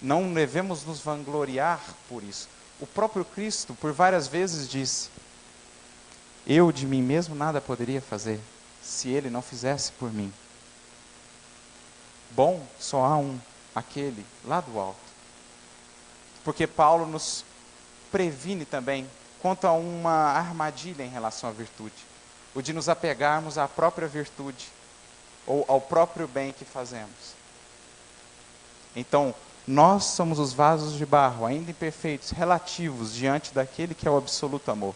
Não devemos nos vangloriar por isso. O próprio Cristo, por várias vezes, disse: eu de mim mesmo nada poderia fazer, se Ele não fizesse por mim. Bom, só há um, aquele lá do alto. Porque Paulo nos previne também quanto a uma armadilha em relação à virtude. O de nos apegarmos à própria virtude, ou ao próprio bem que fazemos. Então, Nós somos os vasos de barro, ainda imperfeitos, relativos diante daquele que é o absoluto amor.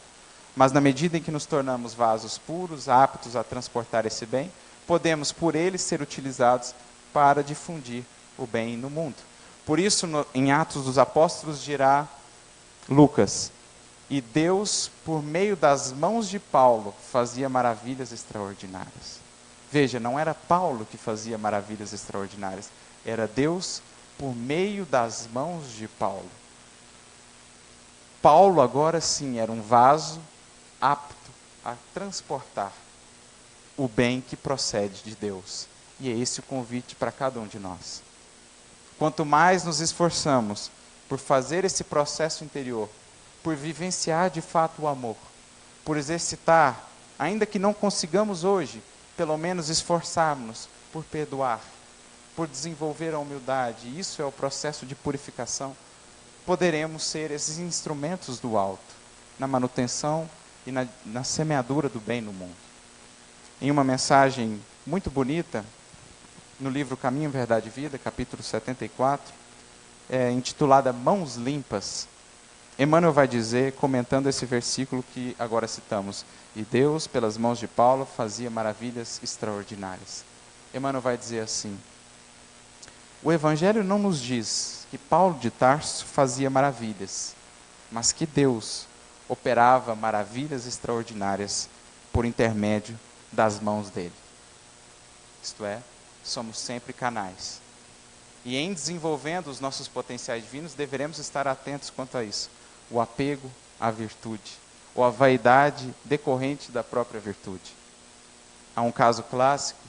Mas na medida em que nos tornamos vasos puros, aptos a transportar esse bem, podemos por ele ser utilizados para difundir o bem no mundo. Por isso, em Atos dos Apóstolos dirá Lucas: e Deus, por meio das mãos de Paulo, fazia maravilhas extraordinárias. Veja, não era Paulo que fazia maravilhas extraordinárias, era Deus por meio das mãos de Paulo. Paulo agora sim era um vaso apto a transportar o bem que procede de Deus. E é esse o convite para cada um de nós. Quanto mais nos esforçamos por fazer esse processo interior, por vivenciar de fato o amor, por exercitar, ainda que não consigamos hoje, pelo menos esforçarmos por perdoar, por desenvolver a humildade, isso é o processo de purificação, poderemos ser esses instrumentos do alto, na manutenção e na semeadura do bem no mundo. Em uma mensagem muito bonita, no livro Caminho, Verdade e Vida, capítulo 74, intitulada Mãos Limpas, Emmanuel vai dizer, comentando esse versículo que agora citamos: e Deus, pelas mãos de Paulo, fazia maravilhas extraordinárias. Emmanuel vai dizer assim: o Evangelho não nos diz que Paulo de Tarso fazia maravilhas, mas que Deus operava maravilhas extraordinárias por intermédio das mãos dele. Isto é, somos sempre canais. E em desenvolvendo os nossos potenciais divinos, deveremos estar atentos quanto a isso. O apego à virtude, ou a vaidade decorrente da própria virtude. Há um caso clássico,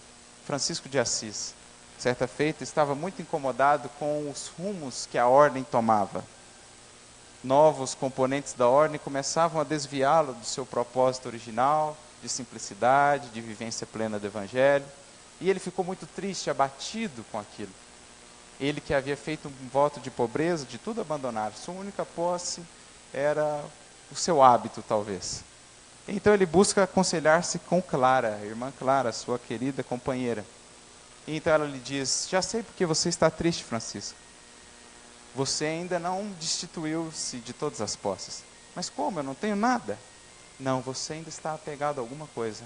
Francisco de Assis. Certa feita, estava muito incomodado com os rumos que a ordem tomava. Novos componentes da ordem começavam a desviá-lo do seu propósito original, de simplicidade, de vivência plena do Evangelho. E ele ficou muito triste, abatido com aquilo. Ele que havia feito um voto de pobreza, de tudo abandonar. Sua única posse era o seu hábito, talvez. Então ele busca aconselhar-se com Clara, a irmã Clara, sua querida companheira. E então ela lhe diz: já sei porque você está triste, Francisco. Você ainda não destituiu-se de todas as posses. Mas como? Eu não tenho nada. Não, você ainda está apegado a alguma coisa.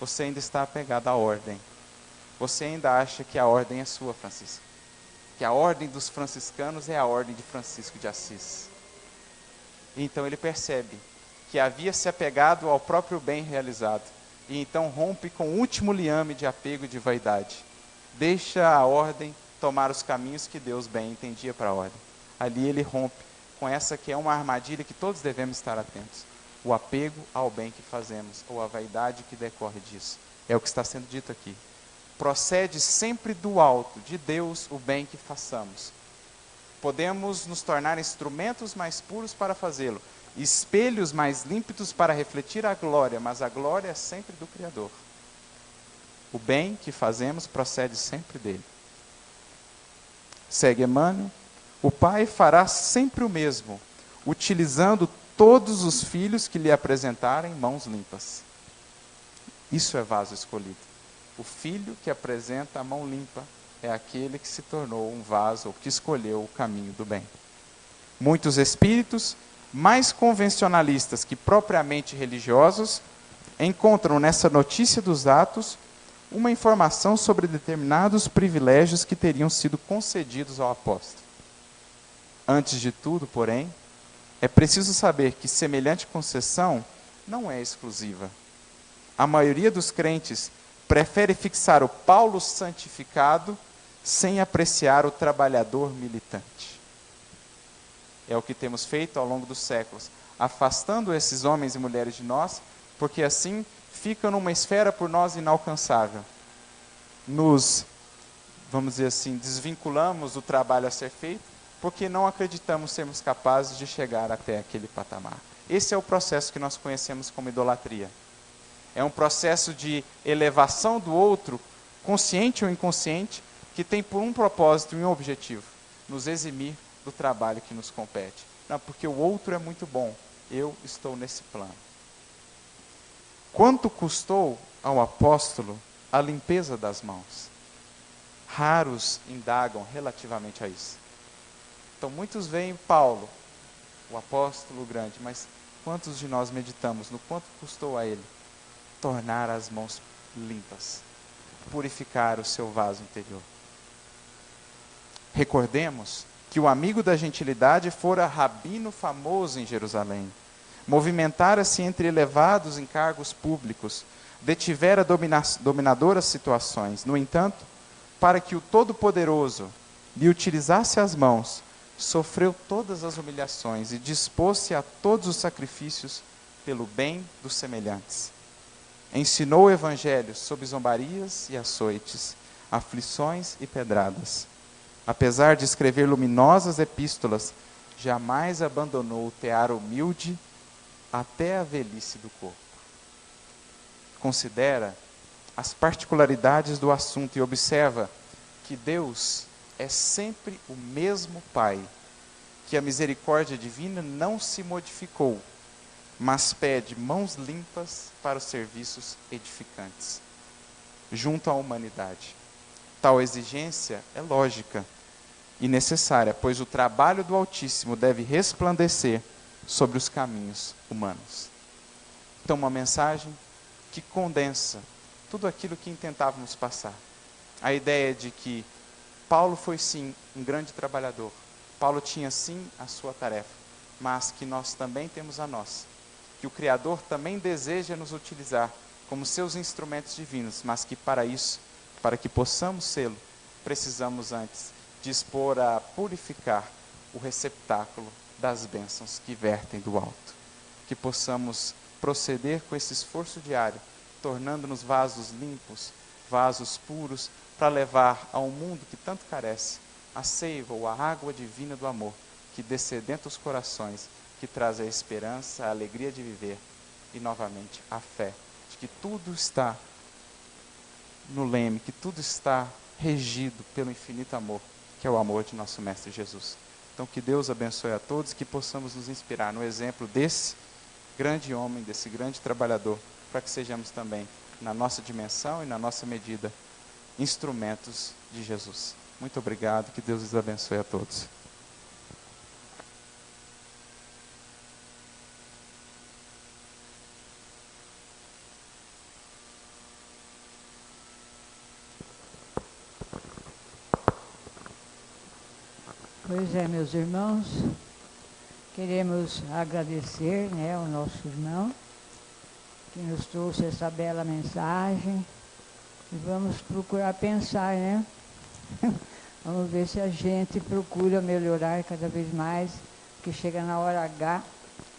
Você ainda está apegado à ordem. Você ainda acha que a ordem é sua, Francisco. Que a ordem dos franciscanos é a ordem de Francisco de Assis. Então ele percebe que havia se apegado ao próprio bem realizado. E então rompe com o último liame de apego e de vaidade. Deixa a ordem tomar os caminhos que Deus bem entendia para a ordem. Ali ele rompe com essa que é uma armadilha que todos devemos estar atentos. O apego ao bem que fazemos, ou a vaidade que decorre disso. É o que está sendo dito aqui. Procede sempre do alto, de Deus, o bem que façamos. Podemos nos tornar instrumentos mais puros para fazê-lo, espelhos mais límpidos para refletir a glória, mas a glória é sempre do Criador. O bem que fazemos procede sempre dele. Segue Emmanuel: o Pai fará sempre o mesmo, utilizando todos os filhos que lhe apresentarem mãos limpas. Isso é vaso escolhido. O filho que apresenta a mão limpa é aquele que se tornou um vaso, ou que escolheu o caminho do bem. Muitos espíritos, mais convencionalistas que propriamente religiosos, encontram nessa notícia dos atos uma informação sobre determinados privilégios que teriam sido concedidos ao apóstolo. Antes de tudo, porém, é preciso saber que semelhante concessão não é exclusiva. A maioria dos crentes prefere fixar o Paulo santificado sem apreciar o trabalhador militante. É o que temos feito ao longo dos séculos, afastando esses homens e mulheres de nós, porque assim ficam numa esfera por nós inalcançável. Nos, vamos dizer assim, desvinculamos do trabalho a ser feito, porque não acreditamos sermos capazes de chegar até aquele patamar. Esse é o processo que nós conhecemos como idolatria. É um processo de elevação do outro, consciente ou inconsciente, que tem por um propósito e um objetivo: nos eximir do trabalho que nos compete. Não, porque o outro é muito bom, eu estou nesse plano. Quanto custou ao apóstolo a limpeza das mãos? Raros indagam relativamente a isso. Então, muitos veem Paulo, o apóstolo grande, mas quantos de nós meditamos no quanto custou a ele tornar as mãos limpas, purificar o seu vaso interior? Recordemos que o amigo da gentilidade fora rabino famoso em Jerusalém, movimentara-se entre elevados encargos públicos, detivera dominadoras situações. No entanto, para que o Todo-Poderoso lhe utilizasse as mãos, sofreu todas as humilhações e dispôs-se a todos os sacrifícios pelo bem dos semelhantes. Ensinou o Evangelho sob zombarias e açoites, aflições e pedradas. Apesar de escrever luminosas epístolas, jamais abandonou o tear humilde até a velhice do corpo. Considera as particularidades do assunto e observa que Deus é sempre o mesmo Pai, que a misericórdia divina não se modificou, mas pede mãos limpas para os serviços edificantes, junto à humanidade. Tal exigência é lógica e necessária, pois o trabalho do Altíssimo deve resplandecer sobre os caminhos humanos. Então, uma mensagem que condensa tudo aquilo que intentávamos passar. A ideia de que Paulo foi sim um grande trabalhador, Paulo tinha sim a sua tarefa, mas que nós também temos a nossa, que o Criador também deseja nos utilizar como seus instrumentos divinos, mas que para isso, para que possamos sê-lo, precisamos antes dispor a purificar o receptáculo das bênçãos que vertem do alto. Que possamos proceder com esse esforço diário, tornando-nos vasos limpos, vasos puros, para levar ao mundo que tanto carece a seiva ou a água divina do amor, que descedenta os corações, que traz a esperança, a alegria de viver e, novamente, a fé de que tudo está no leme, que tudo está regido pelo infinito amor, que é o amor de nosso Mestre Jesus. Então, que Deus abençoe a todos, que possamos nos inspirar no exemplo desse grande homem, desse grande trabalhador, para que sejamos também, na nossa dimensão e na nossa medida, instrumentos de Jesus. Muito obrigado, que Deus os abençoe a todos. Pois é, meus irmãos, queremos agradecer, ao nosso irmão que nos trouxe essa bela mensagem e vamos procurar pensar, Vamos ver se a gente procura melhorar cada vez mais, porque chega na hora H,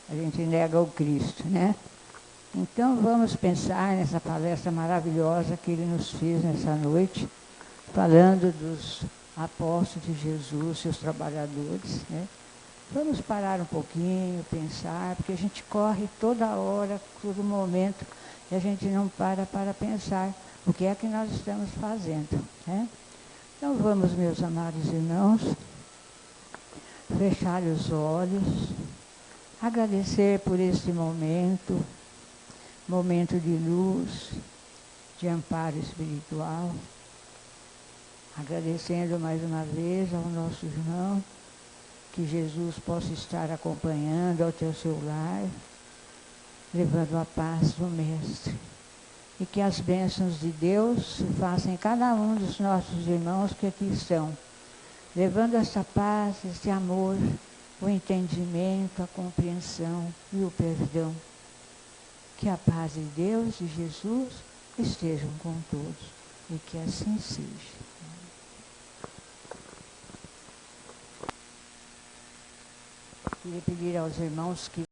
a gente nega o Cristo, Então vamos pensar nessa palestra maravilhosa que ele nos fez nessa noite, falando dos apóstolos de Jesus, seus trabalhadores, Vamos parar um pouquinho, pensar, porque a gente corre toda hora, todo momento, e a gente não para pensar o que é que nós estamos fazendo, Então vamos, meus amados irmãos, fechar os olhos, agradecer por este momento de luz, de amparo espiritual, agradecendo mais uma vez ao nosso irmão, que Jesus possa estar acompanhando ao teu seu lar, levando a paz do Mestre. E que as bênçãos de Deus se façam em cada um dos nossos irmãos que aqui estão, levando essa paz, esse amor, o entendimento, a compreensão e o perdão. Que a paz de Deus e Jesus estejam com todos e que assim seja. Queria pedir aos irmãos que